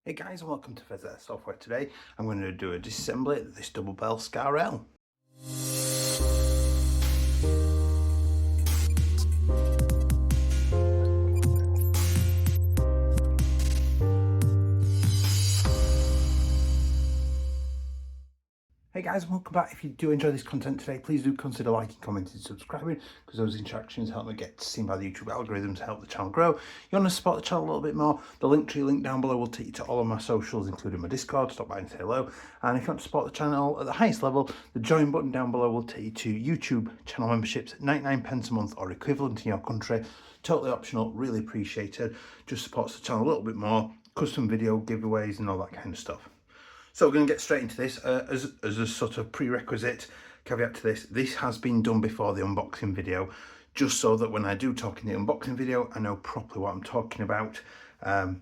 Hey guys, and welcome to Pheas Software. Today I'm going to do a disassembly of this double barrel Scar L. Hey guys, and welcome back. If you do enjoy this content today, please do consider liking, commenting, subscribing, because those interactions help me get seen by the YouTube algorithms to help the channel grow. You want to support the channel a little bit more, the Linktree link down below will take you to all of my socials, including my Discord. Stop by and say hello. And if you want to support the channel at the highest level, the join button down below will take you to YouTube channel memberships, 99p a month or equivalent in your country. Totally optional, really appreciated. Just supports the channel a little bit more, custom video giveaways and all that kind of stuff. So we're going to get straight into this. As a sort of prerequisite caveat to this, this has been done before the unboxing video, just so that when I do talk in the unboxing video, I know properly what I'm talking about, and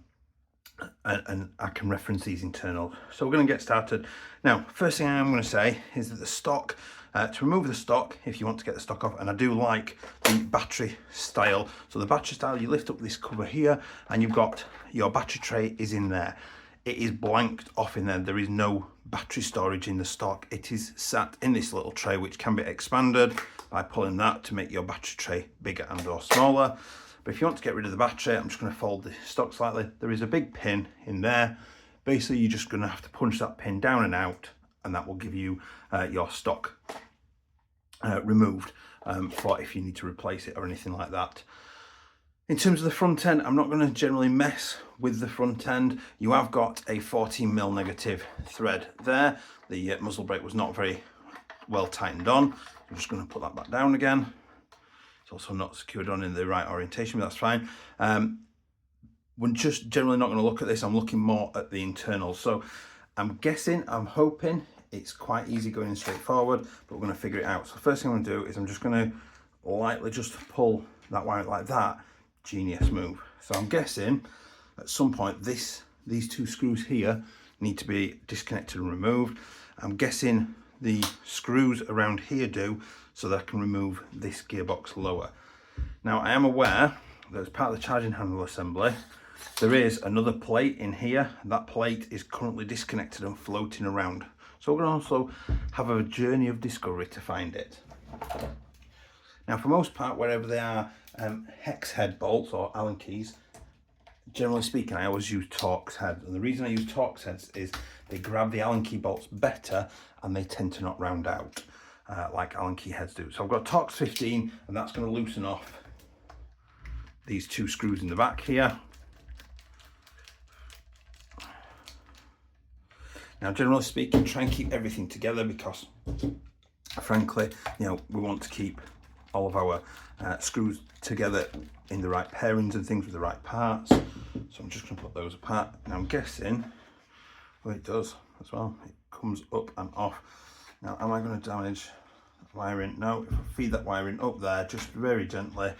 I can reference these internals. So we're going to get started. Now, first thing I'm going to say is that the stock, to remove the stock, if you want to get the stock off, and I do like the battery style. So the battery style, you lift up this cover here, and you've got your battery tray is in there. It is blanked off in there. There is no battery storage in the stock. It is sat in this little tray, which can be expanded by pulling that to make your battery tray bigger and or smaller. But if you want to get rid of the battery, I'm just going to fold the stock slightly. There is a big pin in there. Basically, you're just going to have to punch that pin down and out, and that will give you your stock removed for if you need to replace it or anything like that. In terms of the front end, I'm not going to generally mess with the front end. You have got a 14mm negative thread there. The muzzle brake was not very well tightened on. I'm just going to put that back down again. It's also not secured on in the right orientation, but that's fine. We're just generally not going to look at this. I'm looking more at the internals. So I'm guessing, I'm hoping it's quite easy going in straight forward, but we're going to figure it out. So first thing I'm going to do is I'm just going to lightly just pull that wire like that. Genius move. So I'm guessing at some point these two screws here need to be disconnected and removed. I'm guessing the screws around here do, so that I can remove this gearbox lower. Now I am aware that as part of the charging handle assembly there is another plate in here. That plate is currently disconnected and floating around, so we're going to also have a journey of discovery to find it. Now for most part, wherever they are hex head bolts or Allen keys, generally speaking I always use Torx heads, and the reason I use Torx heads is they grab the Allen key bolts better and they tend to not round out like Allen key heads do. So I've got Torx 15, and that's going to loosen off these two screws in the back here. Now generally speaking, try and keep everything together, because frankly, you know, we want to keep all of our screws together in the right pairings and things with the right parts. So I'm just going to put those apart. Now I'm guessing, well, it does as well, it comes up and off. Now am I going to damage that wiring? No, if I feed that wiring up there just very gently,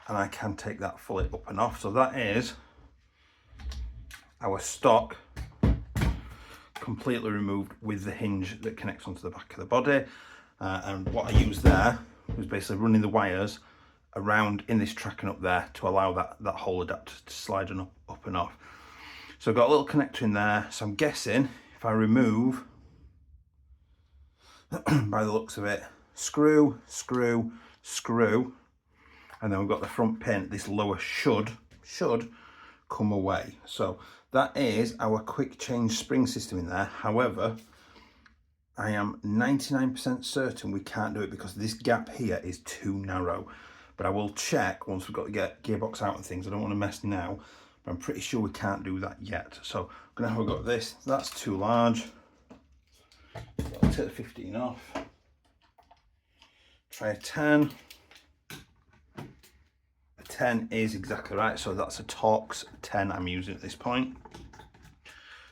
and I can take that fully up and off. So that is our stock completely removed with the hinge that connects onto the back of the body. And what I used there was basically running the wires around in this track and up there to allow that whole adapter to slide on up and off. So I've got a little connector in there. So I'm guessing if I remove, by the looks of it, screw, screw, screw, and then we've got the front pin, this lower should come away. So that is our quick change spring system in there. However, I am 99% certain we can't do it because this gap here is too narrow. But I will check once we've got the gearbox out and things. I don't want to mess now, but I'm pretty sure we can't do that yet. So I'm gonna have a go at this. That's too large. So I'll take the 15 off. Try a 10. A 10 is exactly right. So that's a Torx 10 I'm using at this point.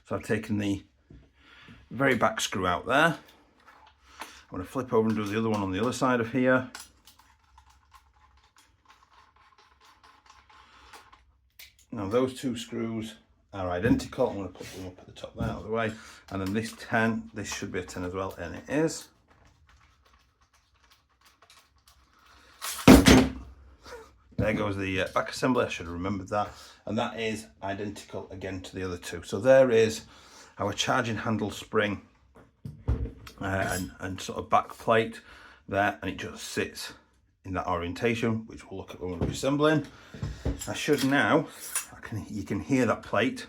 So I've taken the very back screw out there. I'm going to flip over and do the other one on the other side of here. Now those two screws are identical. I'm going to put them up at the top there out of the way, and then this 10, this should be a 10 as well, and it is. There there goes the back assembly. I should have remembered that. And that is identical again to the other two. So there is our charging handle spring and sort of back plate there, and it just sits in that orientation, which we'll look at when we're reassembling. I should now, you can hear that plate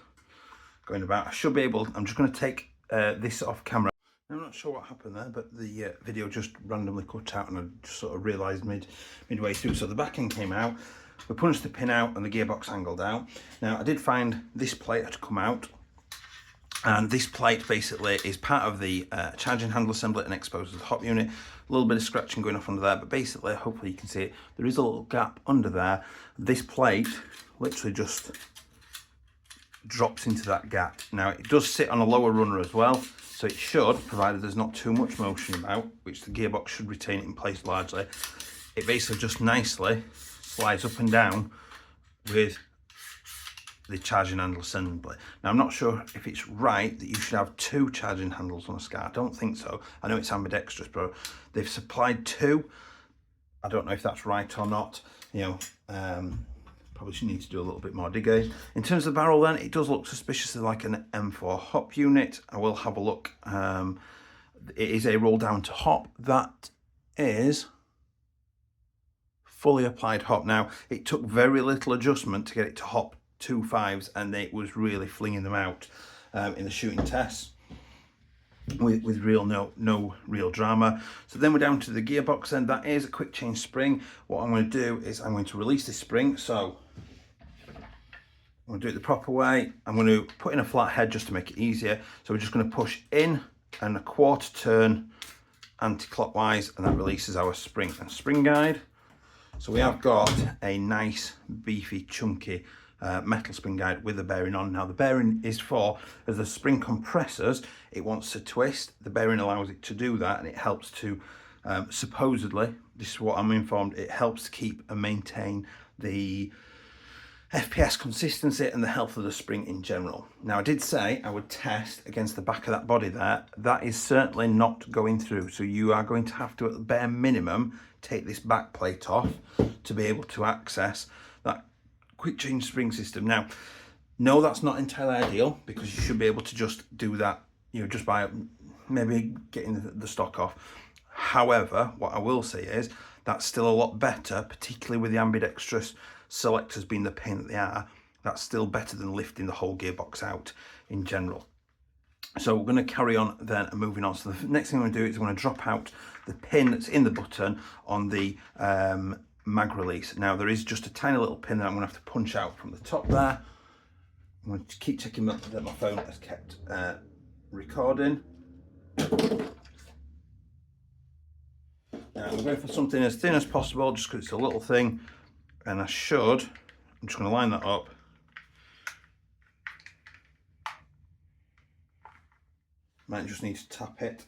going about. I should be able, I'm just going to take this off camera. I'm not sure what happened there, but the video just randomly cut out, and I just sort of realised midway through. So the back end came out, we punched the pin out and the gearbox angled out. Now I did find this plate had to come out, and this plate basically is part of the charging handle assembly and exposes the hop unit. A little bit of scratching going off under there, but basically, hopefully you can see it, there is a little gap under there. This plate literally just drops into that gap. Now it does sit on a lower runner as well, so it should, provided there's not too much motion about, which the gearbox should retain it in place largely, it basically just nicely slides up and down with the charging handle assembly. Now I'm not sure if it's right that you should have two charging handles on a SCAR. I don't think so. I know it's ambidextrous, but they've supplied two. I don't know if that's right or not. You know, probably should need to do a little bit more digging. In terms of the barrel then, it does look suspiciously like an M4 hop unit. I will have a look. It is a roll down to hop. That is fully applied hop. Now, it took very little adjustment to get it to hop 2 5s, and it was really flinging them out in the shooting tests with no real drama. So then we're down to the gearbox, and that is a quick change spring. What I'm going to do is I'm going to release this spring. So I'm going to do it the proper way. I'm going to put in a flat head just to make it easier. So we're just going to push in and a quarter turn anti-clockwise, and that releases our spring and spring guide. So we have got a nice beefy chunky metal spring guide with the bearing on. Now the bearing is for, as the spring compresses, it wants to twist. The bearing allows it to do that, and it helps to, supposedly, this is what I'm informed, it helps to keep and maintain the FPS consistency and the health of the spring in general. Now I did say I would test against the back of that body there. That is certainly not going through. So you are going to have to, at the bare minimum, take this back plate off to be able to access that quick change spring system. Now, no, that's not entirely ideal, because you should be able to just do that, you know, just by maybe getting the stock off. However, what I will say is that's still a lot better, particularly with the ambidextrous selectors being the pain that they are. That's still better than lifting the whole gearbox out in general. So we're going to carry on then and moving on. So the next thing I'm going to do is I'm going to drop out the pin that's in the button on the mag release. Now there is just a tiny little pin that I'm going to have to punch out from the top there. I'm going to keep checking that my phone has kept recording. Now I'm going for something as thin as possible, just because it's a little thing, and I'm just going to line that up. Might just need to tap it.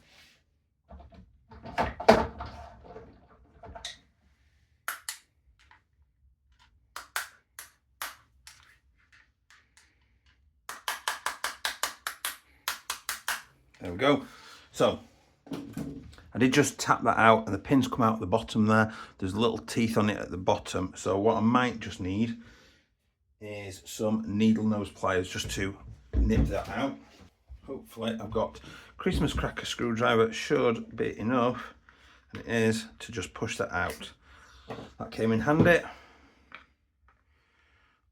There we go. So I did just tap that out, and the pins come out at the bottom there. There's little teeth on it at the bottom. So what I might just need is some needle nose pliers just to nip that out. Hopefully I've got Christmas cracker screwdriver, should be enough, and it is, to just push that out. That came in handy.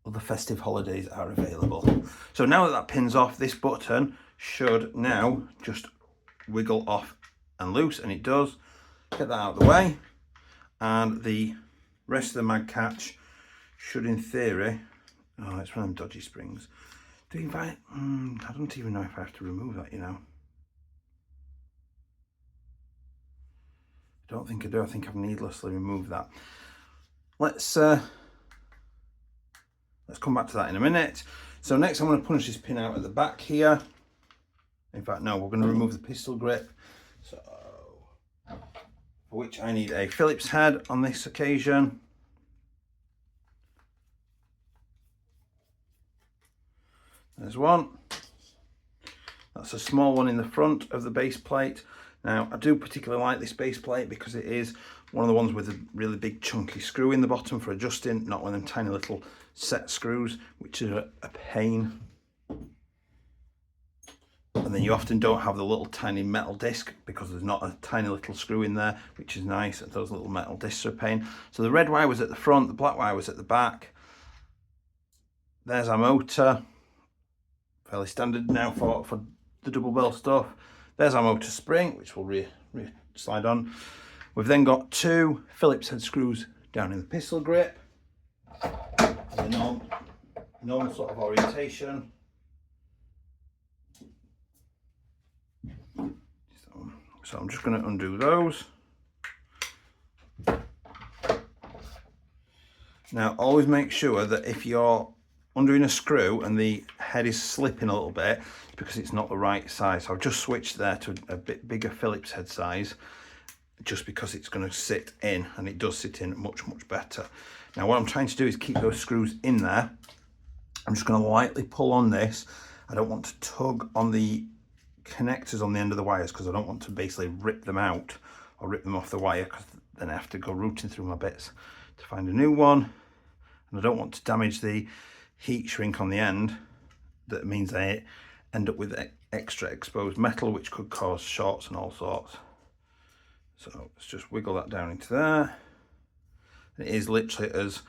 Other festive holidays are available. So now that that pin's off, this button should now just wiggle off and loose, and it does. Get that out of the way, and the rest of the mag catch should, in theory, oh, it's one of them dodgy springs. I don't even know if I have to remove that, you know. I don't think I do. I think I've needlessly removed that. Let's come back to that in a minute. So next I'm going to punch this pin out at the back here. In fact, no, we're going to remove the pistol grip. So, for which I need a Phillips head on this occasion. There's one. That's a small one in the front of the base plate. Now, I do particularly like this base plate because it is one of the ones with a really big chunky screw in the bottom for adjusting, not one of them tiny little set screws, which is a pain. And then you often don't have the little tiny metal disc because there's not a tiny little screw in there, which is nice. Those little metal discs are a pain. So the red wire was at the front, the black wire was at the back. There's our motor, fairly standard now for the double bell stuff. There's our motor spring, which will slide on. We've then got 2 Phillips head screws down in the pistol grip. And the normal sort of orientation. So I'm just going to undo those. Now always make sure that if you're undoing a screw and the head is slipping a little bit, it's because it's not the right size. So I've just switched there to a bit bigger Phillips head size, just because it's going to sit in, and it does sit in much better. Now what I'm trying to do is keep those screws in there. I'm just going to lightly pull on this. I don't want to tug on the connectors on the end of the wires because I don't want to basically rip them out or rip them off the wire, because then I have to go rooting through my bits to find a new one, and I don't want to damage the heat shrink on the end. That means I end up with extra exposed metal, which could cause shorts and all sorts. So let's just wiggle that down into there. It is literally as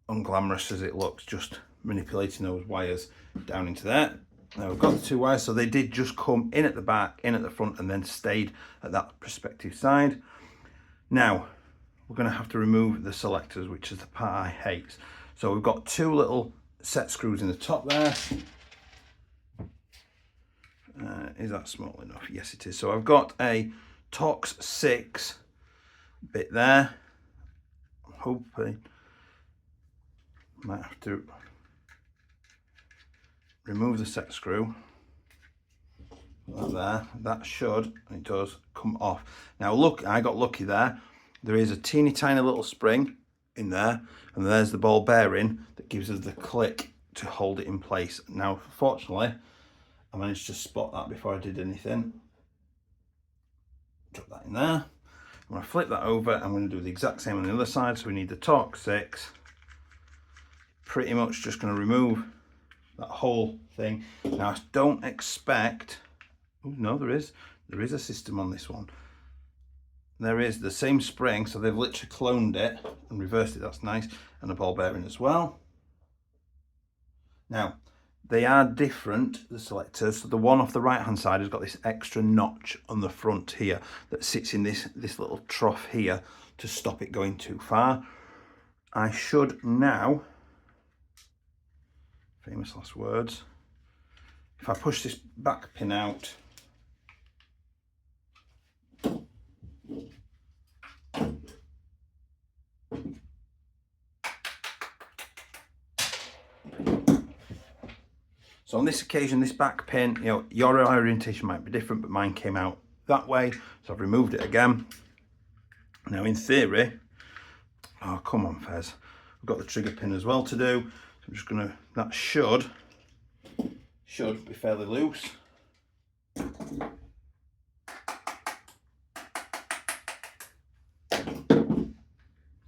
unglamorous as it looks, just manipulating those wires down into there. Now we've got the 2 wires, so they did just come in at the back, in at the front, and then stayed at that prospective side. Now we're going to have to remove the selectors, which is the part I hate. So we've got 2 little set screws in the top there. Is that small enough? Yes it is. So I've got a Torx 6 bit there. I'm hoping might have to remove the set screw like there. That should, and it does, come off. Now look, I got lucky there. There is a teeny tiny little spring in there, and there's the ball bearing that gives us the click to hold it in place. Now fortunately I managed to spot that before I did anything. Drop that in there. I'm going to flip that over. I'm going to do the exact same on the other side. So we need the Torx 6. Pretty much just going to remove that whole thing. Now I don't expect, oh no, there is a system on this one. There is the same spring, so they've literally cloned it and reversed it. That's nice. And a ball bearing as well. Now they are different, the selectors. So the one off the right hand side has got this extra notch on the front here that sits in this little trough here to stop it going too far. I should now, famous last words, if I push this back pin out, so on this occasion, this back pin, you know, your orientation might be different, but mine came out that way, so I've removed it again. Now in theory, oh come on Pheas, I've got the trigger pin as well to do, so I'm just gonna, that should be fairly loose.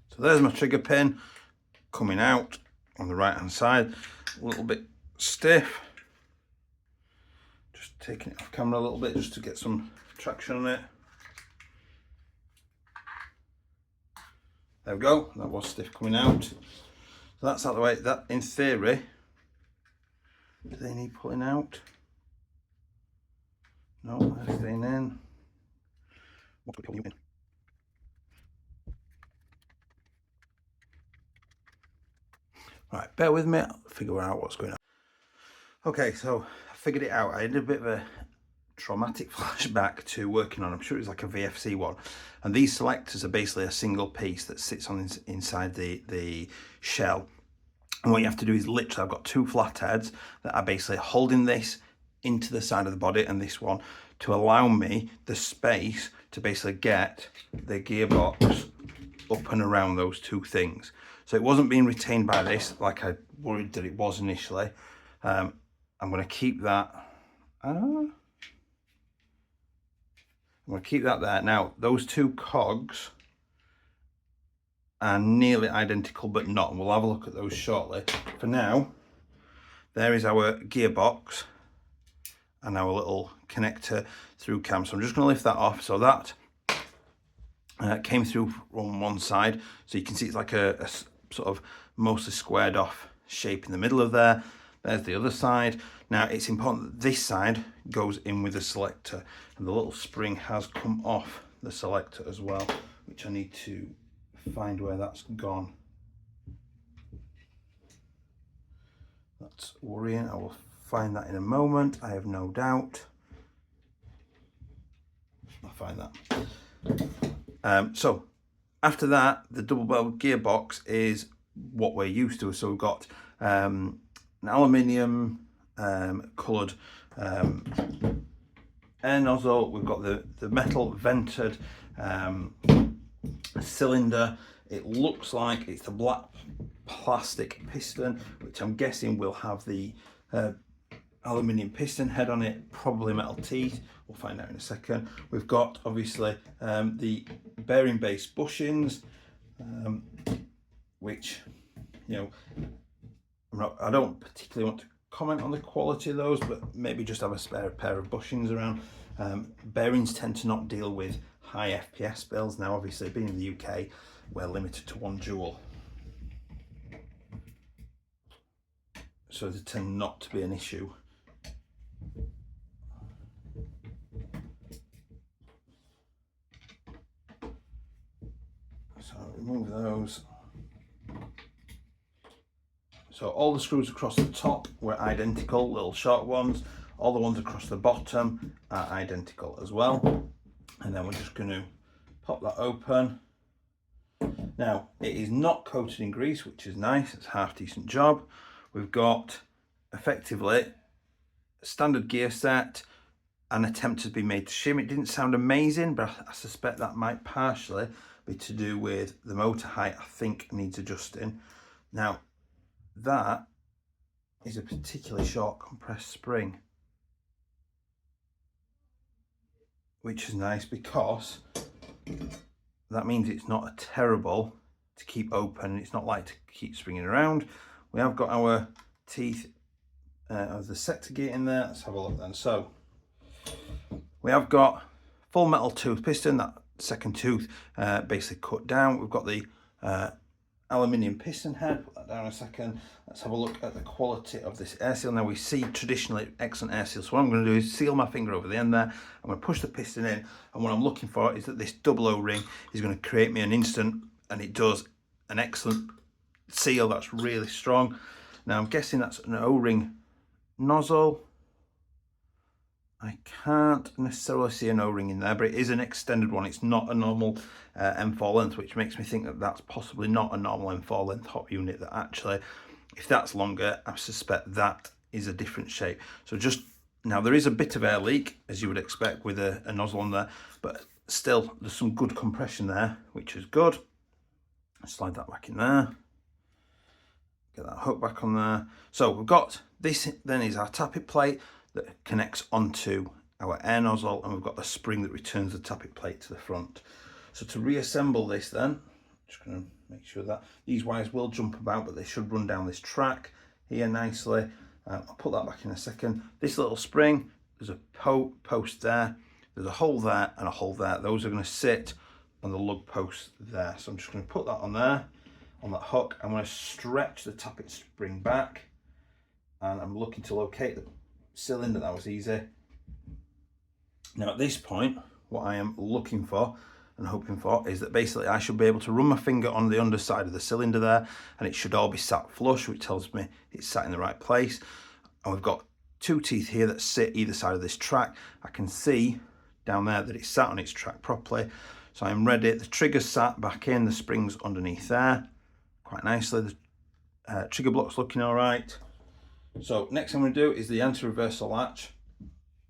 So there's my trigger pin coming out on the right hand side, a little bit stiff. Just taking it off camera a little bit just to get some traction on it. There we go, that was stiff coming out. So that's out of the way. That in theory, do they need pulling out? No, they're staying in. What could we pull you in? Right, bear with me, I'll figure out what's going on. Okay, so I figured it out. I had a bit of a traumatic flashback to working on, I'm sure it was like a VFC one. And these selectors are basically a single piece that sits on inside the shell. And what you have to do is literally, I've got 2 flatheads that are basically holding this into the side of the body and this one to allow me the space to basically get the gearbox up and around those 2 things. So it wasn't being retained by this like I worried that it was initially. I'm going to keep that. I'm going to keep that there. Now those 2 cogs are nearly identical but not, and we'll have a look at those shortly. For now, there is our gearbox and our little connector through cam. So I'm just going to lift that off. So that came through on one side, so you can see it's like a sort of mostly squared off shape in the middle of there. There's the other side. Now it's important that this side goes in with the selector, and the little spring has come off the selector as well, which I need to find where that's gone. That's worrying. I will find that in a moment, I have no doubt. I'll find that. So after that, the double barrel gearbox is what we're used to. So we've got an aluminium coloured air nozzle. We've got the metal vented cylinder. It looks like it's a black plastic piston, which I'm guessing will have the aluminium piston head on it, probably metal teeth. We'll find out in a second. We've got obviously the bearing based bushings, which, you know, I don't particularly want to comment on the quality of those, but maybe just have a spare pair of bushings around. Bearings tend to not deal with high FPS bills. Now obviously being in the UK, we're limited to 1 joule, so they tend not to be an issue. So remove those. So all the screws across the top were identical, little short ones. All the ones across the bottom are identical as well. And then we're just going to pop that open. Now it is not coated in grease, which is nice. It's a half decent job. We've got effectively a standard gear set. An attempt has been made to shim. It didn't sound amazing, but I suspect that might partially be to do with the motor height. I think needs adjusting. Now that is a particularly short compressed spring, which is nice because that means it's not a terrible to keep open. It's not like to keep springing around. We have got our teeth of the sector gear in there. Let's have a look then. So we have got full metal tooth piston, that second tooth basically cut down. We've got the aluminium piston head. Put that down a second. Let's have a look at the quality of this air seal. Now we see traditionally excellent air seal. So what I'm going to do is seal my finger over the end there. I'm going to push the piston in, and what I'm looking for is that this double O-ring is going to create me an instant, and it does an excellent seal. That's really strong. Now I'm guessing that's an O-ring nozzle. I can't necessarily see an O-ring in there, but it is an extended one. It's not a normal M4 length, which makes me think that that's possibly not a normal M4 length hop unit. That actually, if that's longer, I suspect that is a different shape. So just now, there is a bit of air leak, as you would expect with a nozzle on there, but still there's some good compression there, which is good. Slide that back in there. Get that hook back on there. So we've got this, then is our tappet plate that connects onto our air nozzle, and we've got a spring that returns the tappet plate to the front. So to reassemble this then, just going to make sure that these wires will jump about, but they should run down this track here nicely. I'll put that back in a second. This little spring, there's a post there, there's a hole there and a hole there. Those are going to sit on the lug post there. So I'm just going to put that on there, on that hook. I'm going to stretch the tappet spring back, and I'm looking to locate the cylinder. That was easy. Now at this point, what I am looking for and hoping for is that basically I should be able to run my finger on the underside of the cylinder there, and it should all be sat flush, which tells me it's sat in the right place. And we've got two teeth here that sit either side of this track. I can see down there that it's sat on its track properly. So I'm ready. The trigger's sat back in, the spring's underneath there quite nicely. The trigger block's looking all right. So next thing I'm going to do is the anti-reversal latch,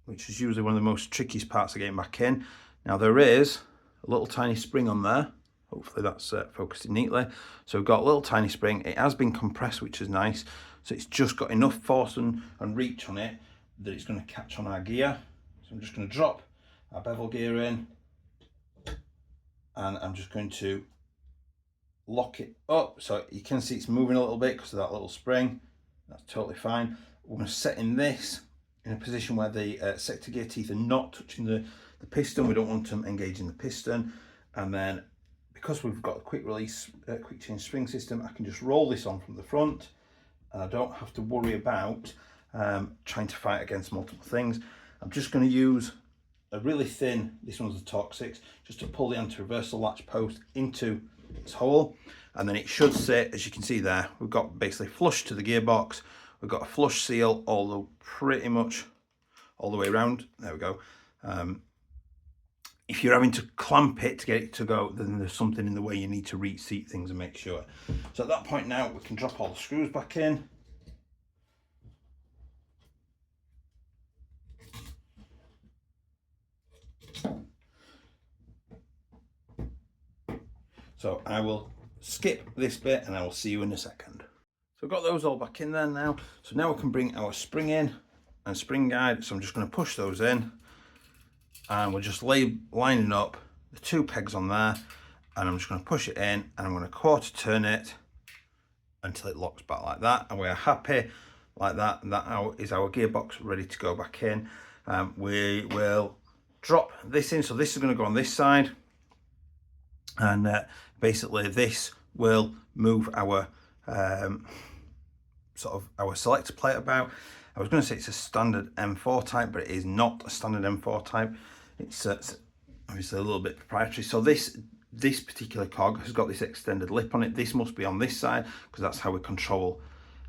which is usually one of the most trickiest parts of getting back in. Now there is a little tiny spring on there. Hopefully that's focusing neatly. So we've got a little tiny spring. It has been compressed, which is nice. So it's just got enough force and reach on it that it's going to catch on our gear. So I'm just going to drop our bevel gear in, and I'm just going to lock it up. So you can see it's moving a little bit because of that little spring. That's totally fine. We're going to set in this in a position where the sector gear teeth are not touching the piston. We don't want them engaging the piston. And then because we've got a quick release, quick change spring system, I can just roll this on from the front, and I don't have to worry about trying to fight against multiple things. I'm just going to use a really thin, this one's the Torque 6, just to pull the anti-reversal latch post into this hole, and then it should sit, as you can see there, we've got basically flush to the gearbox, we've got a flush seal pretty much all the way around. There we go. If you're having to clamp it to get it to go, then there's something in the way you need to reseat things and make sure. So at that point now, we can drop all the screws back in. So I will skip this bit and I will see you in a second. So I've got those all back in there now. So now we can bring our spring in and spring guide. So I'm just going to push those in, and we're just lining up the 2 pegs on there, and I'm just going to push it in, and I'm going to quarter turn it until it locks back like that, and we're happy like that. And that is our gearbox ready to go back in. We will drop this in. So this is going to go on this side, and basically this will move our sort of our selector plate about. I was going to say it's a standard M4 type, but it is not a standard M4 type. It's obviously a little bit proprietary. So this particular cog has got this extended lip on it. This must be on this side because that's how we control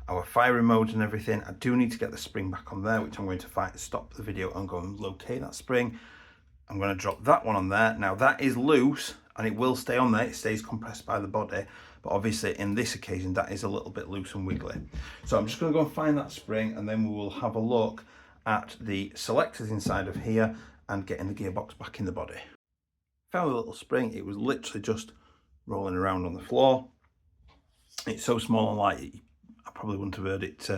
our firing modes and everything. I do need to get the spring back on there, which I'm going to stop the video and go and locate that spring. I'm going to drop that one on there. Now that is loose and it will stay on there. It stays compressed by the body, but obviously in this occasion that is a little bit loose and wiggly. So I'm just going to go and find that spring, and then we will have a look at the selectors inside of here and getting the gearbox back in the body. Found a little spring. It was literally just rolling around on the floor. It's so small and light, I probably wouldn't have heard it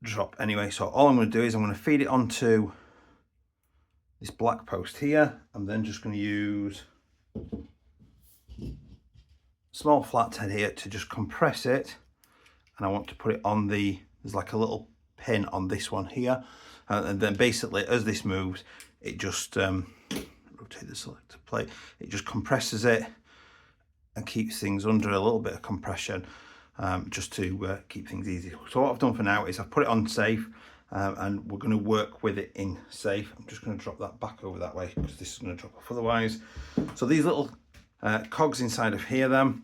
drop anyway. So all I'm going to do is I'm going to feed it onto this black post here. I'm then just going to use a small flathead here to just compress it, and I want to put it on there's like a little pin on this one here, and then basically as this moves, it just rotate the selector plate, it just compresses it and keeps things under a little bit of compression, just to keep things easy. So what I've done for now is I've put it on safe, and we're going to work with it in safe. I'm just going to drop that back over that way because this is going to drop off otherwise. So these little cogs inside of here then,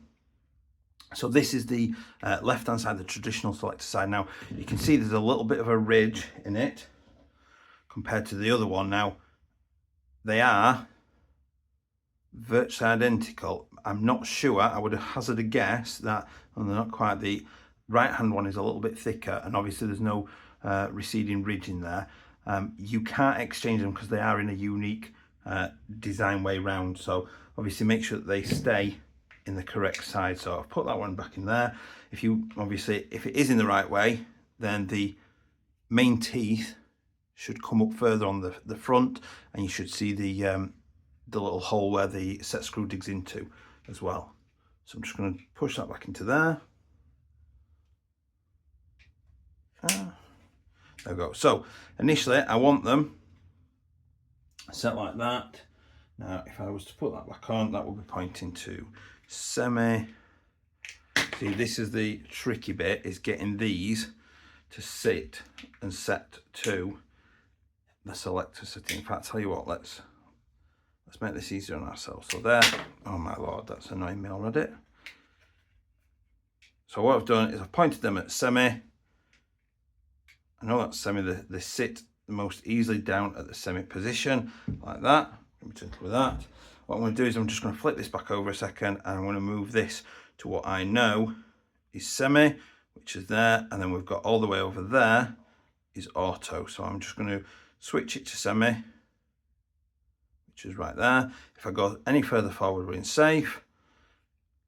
so this is the left hand side, the traditional selector side. Now you can see there's a little bit of a ridge in it compared to the other one. Now they are virtually identical. I'm not sure, I would hazard a guess that, and they're not quite, the right hand one is a little bit thicker, and obviously there's no receding ridge in there. You can't exchange them because they are in a unique design way round, so obviously make sure that they stay in the correct side. So I've put that one back in there. If it is in the right way, then the main teeth should come up further on the front, and you should see the little hole where the set screw digs into as well. So I'm just going to push that back into there. There we go. So initially I want them set like that. Now if I was to put that back on, that will be pointing to semi. See, this is the tricky bit, is getting these to sit and set to the selector setting. In fact, tell you what, let's make this easier on ourselves. So there, oh my lord, that's annoying me already. So what I've done is I've pointed them at semi. I know that's semi, they sit the most easily down at the semi position, like that. Let me gentle with that. What I'm going to do is I'm just going to flip this back over a second, and I'm going to move this to what I know is semi, which is there, and then we've got all the way over there is auto. So I'm just going to switch it to semi, which is right there. If I go any further forward, we're in safe.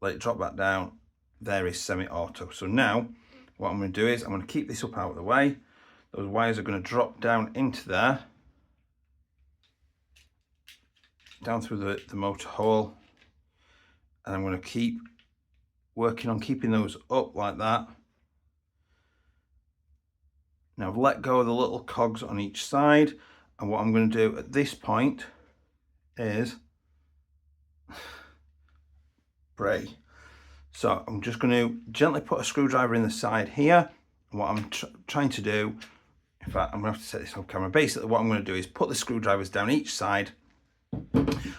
Let it drop back down. There is semi-auto. So now what I'm going to do is I'm going to keep this up out of the way. Those wires are going to drop down into there, down through the motor hole, and I'm going to keep working on keeping those up like that. Now I've let go of the little cogs on each side, and what I'm going to do at this point is spray. So I'm just going to gently put a screwdriver in the side here, and what I'm trying to do, in fact I'm going to have to set this off camera, basically what I'm going to do is put the screwdrivers down each side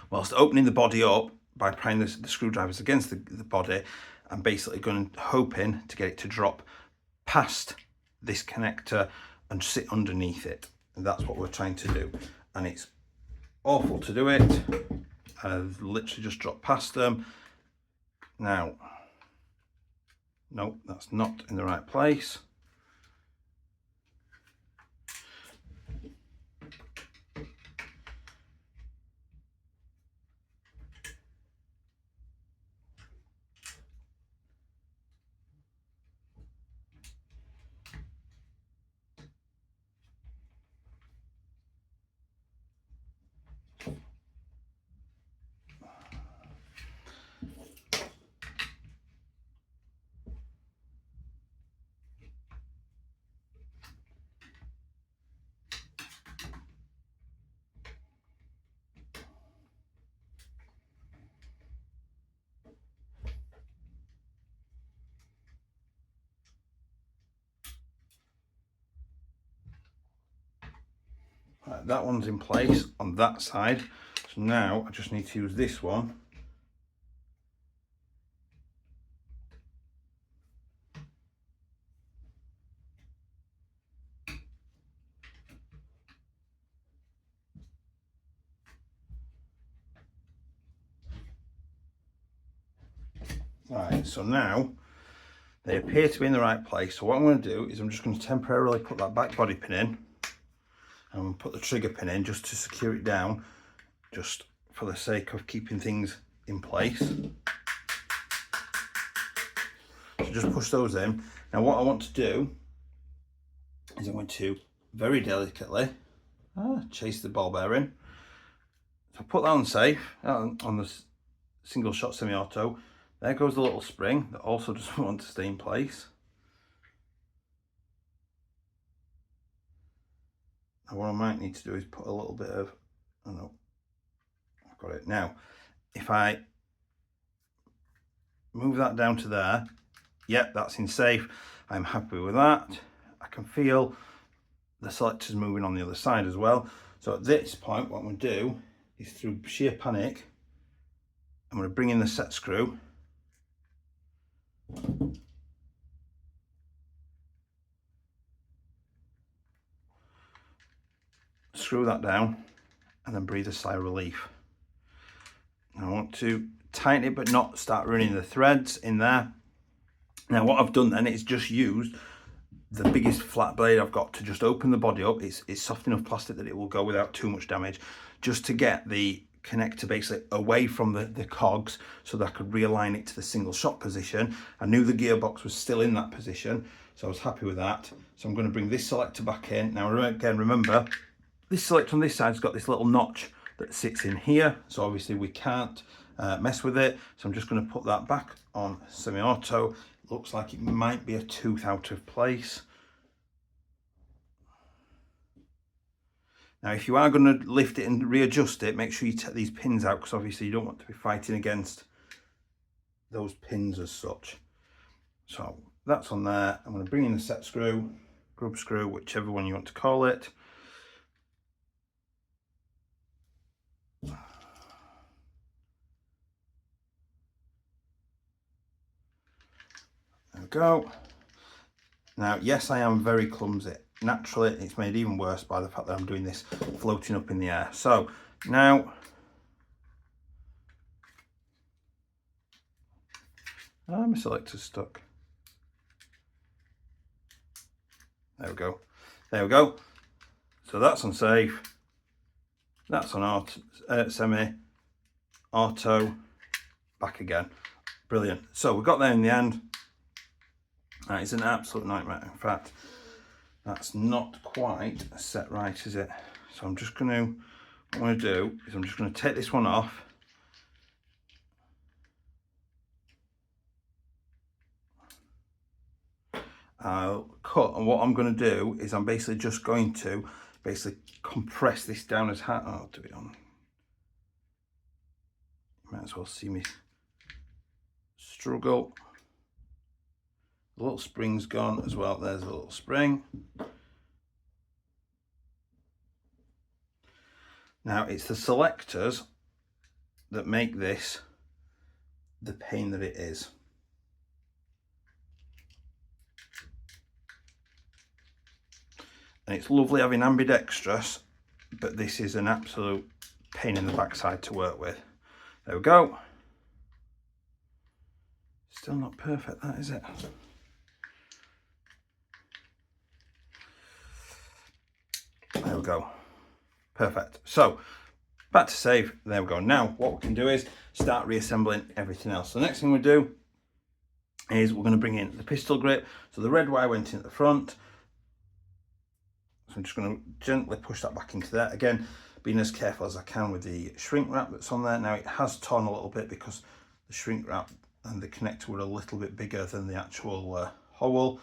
whilst opening the body up by prying the screwdrivers against the body, and basically hoping to get it to drop past this connector and sit underneath it. And that's what we're trying to do, and it's awful to do it. I've literally just dropped past them. Now, no, that's not in the right place. Right, that one's in place on that side. So now I just need to use this one. Right, so now they appear to be in the right place. So what I'm going to do is I'm just going to temporarily put that back body pin in, and put the trigger pin in just to secure it down, just for the sake of keeping things in place. So just push those in. Now what I want to do is I'm going to very delicately chase the ball bearing. So put that on safe, on the single shot semi-auto. There goes the little spring that also doesn't want to stay in place. And what I might need to do is put a little bit of, oh no, I've got it. Now, if I move that down to there, yep, that's in safe. I'm happy with that. I can feel the selectors moving on the other side as well. So at this point, what I'm going to do is, through sheer panic, I'm going to bring in the set screw. Screw that down, and then breathe a sigh of relief. I want to tighten it but not start running the threads in there. Now what I've done then is just used the biggest flat blade I've got to just open the body up. It's soft enough plastic that it will go without too much damage, just to get the connector basically away from the cogs so that I could realign it to the single shot position. I knew the gearbox was still in that position, so I was happy with that. So I'm going to bring this selector back in. Now again, remember, this selector on this side has got this little notch that sits in here, so obviously we can't mess with it. So I'm just going to put that back on semi-auto. Looks like it might be a tooth out of place. Now if you are going to lift it and readjust it, make sure you take these pins out, because obviously you don't want to be fighting against those pins as such. So that's on there. I'm going to bring in the set screw, grub screw, whichever one you want to call it. There we go. Now, yes, I am very clumsy. Naturally, it's made even worse by the fact that I'm doing this floating up in the air. So now, my selector's stuck. There we go. There we go. So that's on safe. That's on auto, semi, auto, back again. Brilliant. So we got there in the end. That is an absolute nightmare. In fact, that's not quite set right, is it? So I'm just going to, what I'm going to do is I'm just going to take this one off. I'll cut, and what I'm going to do is I'm basically just going to compress this down as hard. I'll do it on. Might as well see me struggle. The little spring's gone as well. There's a little spring. Now it's the selectors that make this the pain that it is. And it's lovely having ambidextrous, but this is an absolute pain in the backside to work with. There we go. Still not perfect, that is it? There we go. Perfect. So back to save. There we go. Now what we can do is start reassembling everything else. So the next thing we do is we're going to bring in the pistol grip. So the red wire went in at the front. So I'm just going to gently push that back into there. Again, being as careful as I can with the shrink wrap that's on there. Now it has torn a little bit because the shrink wrap and the connector were a little bit bigger than the actual hole.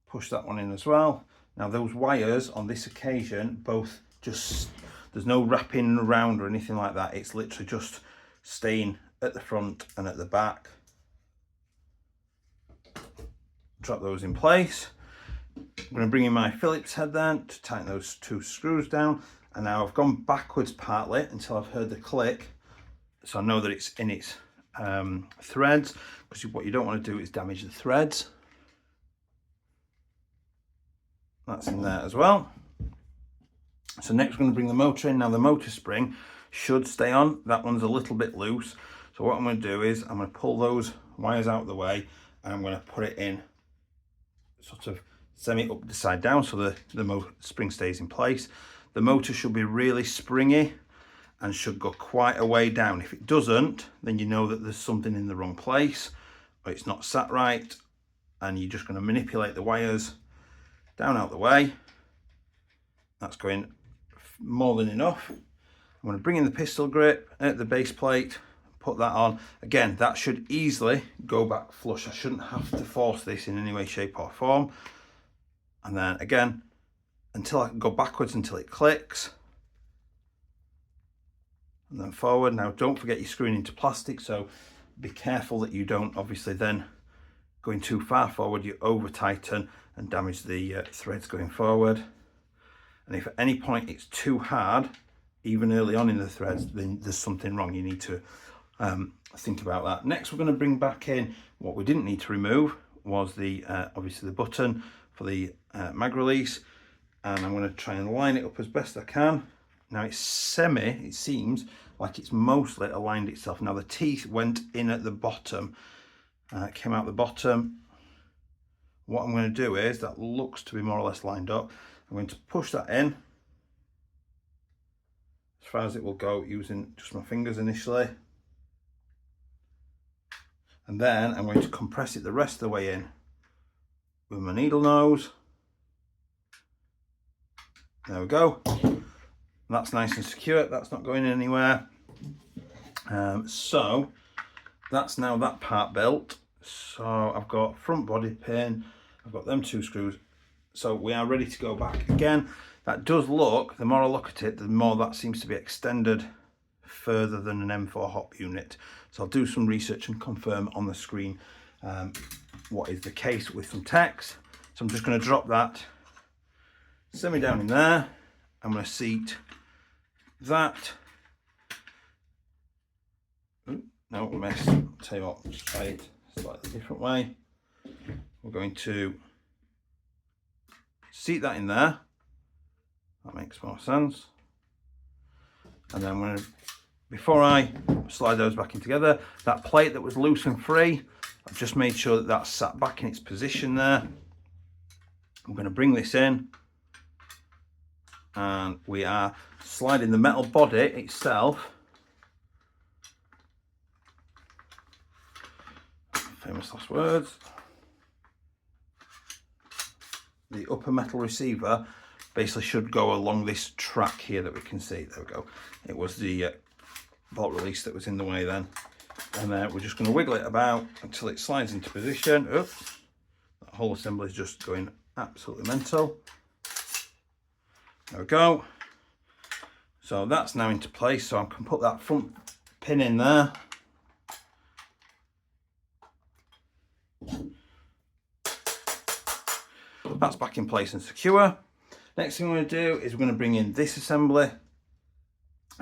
Push that one in as well. Now those wires on this occasion, both just, there's no wrapping around or anything like that. It's literally just staying at the front and at the back. Drop those in place. I'm going to bring in my Phillips head then to tighten those two screws down. And now I've gone backwards partly until I've heard the click. So I know that it's in its threads, because what you don't want to do is damage the threads. That's in there as well. So next we're going to bring the motor in. Now the motor spring should stay on. That one's a little bit loose. So what I'm going to do is I'm going to pull those wires out of the way and I'm going to put it in sort of semi upside down so the spring stays in place. The motor should be really springy and should go quite a way down. If it doesn't, then you know that there's something in the wrong place or it's not sat right, and you're just going to manipulate the wires down out the way. That's going more than enough. I'm going to bring in the pistol grip at the base plate, put that on. Again, that should easily go back flush. I shouldn't have to force this in any way, shape or form. And then again, until I can go backwards until it clicks. And then forward. Now don't forget you're screwing into plastic, so be careful that you don't obviously then going too far forward, you over tighten and damage the threads going forward. And if at any point it's too hard, even early on in the threads, then there's something wrong. You need to think about that. Next, we're going to bring back in what we didn't need to remove was the obviously the button for the mag release, and I'm going to try and line it up as best I can. Now it seems like it's mostly aligned itself. Now the teeth went in at the bottom, came out the bottom. What I'm going to do is, that looks to be more or less lined up. I'm going to push that in as far as it will go using just my fingers initially. And then I'm going to compress it the rest of the way in with my needle nose. There we go. That's nice and secure. That's not going anywhere. So that's now that part built. So I've got front body pin. I've got them two screws. So we are ready to go back again. That does look, the more I look at it, the more that seems to be extended further than an M4 hop unit. So I'll do some research and confirm on the screen what is the case with some text. So I'm just going to drop that semi down in there. I'm going to seat that. Ooh, no, missed. I'll tell you what, let's try it a slightly different way. We're going to seat that in there. That makes more sense. And then I'm going to, before I slide those back in together, that plate that was loose and free, I've just made sure that that's sat back in its position there. I'm going to bring this in, and we are sliding the metal body itself, famous last words, the upper metal receiver basically should go along this track here that we can see. There we go. It was the bolt release that was in the way then. And we're just going to wiggle it about until it slides into position. Oops, that'll whole assembly is just going absolutely mental. There we go. So that's now into place, so I can put that front pin in there. That's back in place and secure. Next thing we're going to do is we're going to bring in this assembly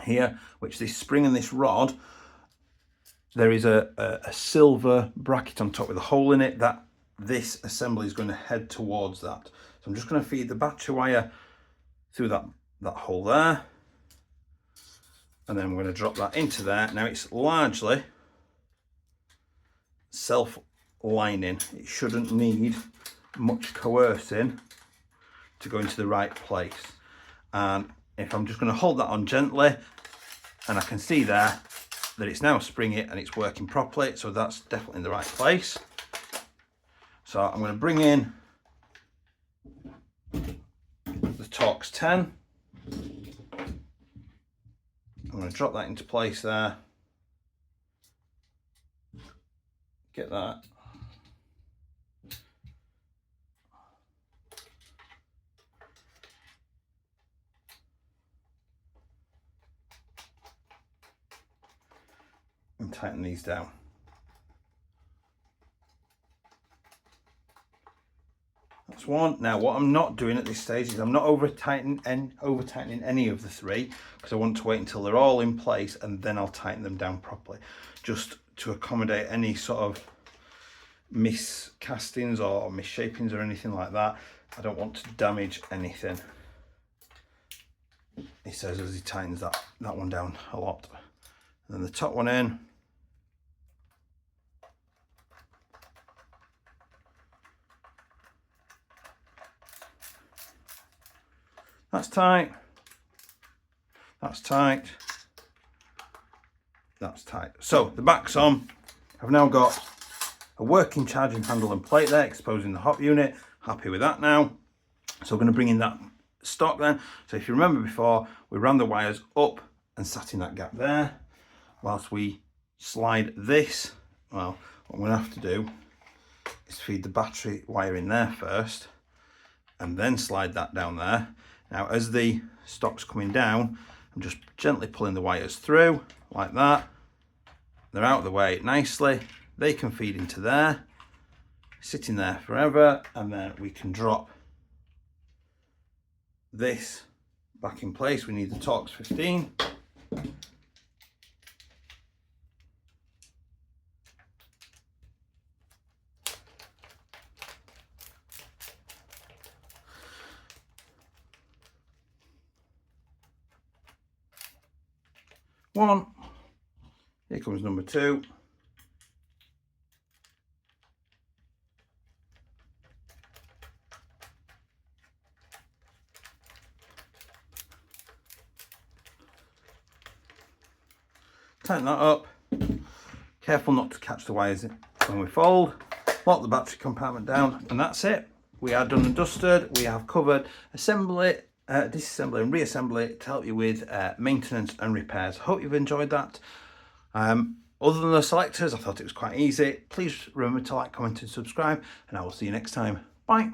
here, which this spring and this rod, there is a silver bracket on top with a hole in it that this assembly is going to head towards that. So I'm just going to feed the battery wire through that hole there, and then we're going to drop that into there. Now it's largely self-lining. It shouldn't need much coercing to go into the right place. And if I'm just going to hold that on gently, and I can see there that it's now springy and it's working properly, so that's definitely in the right place. So I'm going to bring in the Torx 10. I'm going to drop that into place there. Get that. And tighten these down. That's one. Now what I'm not doing at this stage is I'm not over tightening any of the three, because I want to wait until they're all in place and then I'll tighten them down properly, just to accommodate any sort of miscastings or misshapings or anything like that. I don't want to damage anything. He says as he tightens that one down a lot. And then the top one in. That's tight. That's tight. That's tight. So the back's on. I've now got a working charging handle and plate there, exposing the hop unit. Happy with that now. So we're going to bring in that stock then. So if you remember before, we ran the wires up and sat in that gap there. Whilst we slide this, well, what I'm going to have to do is feed the battery wire in there first and then slide that down there. Now as the stock's coming down, I'm just gently pulling the wires through like that. They're out of the way nicely. They can feed into there, sitting there forever, and then we can drop this back in place. We need the Torx 15. One, here comes number two. Tighten that up. Careful not to catch the wires when we fold. Lock the battery compartment down, and that's it. We are done and dusted. We have covered assembly, disassembly and reassembly to help you with maintenance and repairs. Hope you've enjoyed that. Other than the selectors, I thought it was quite easy. Please remember to like, comment and subscribe, and I will see you next time. Bye.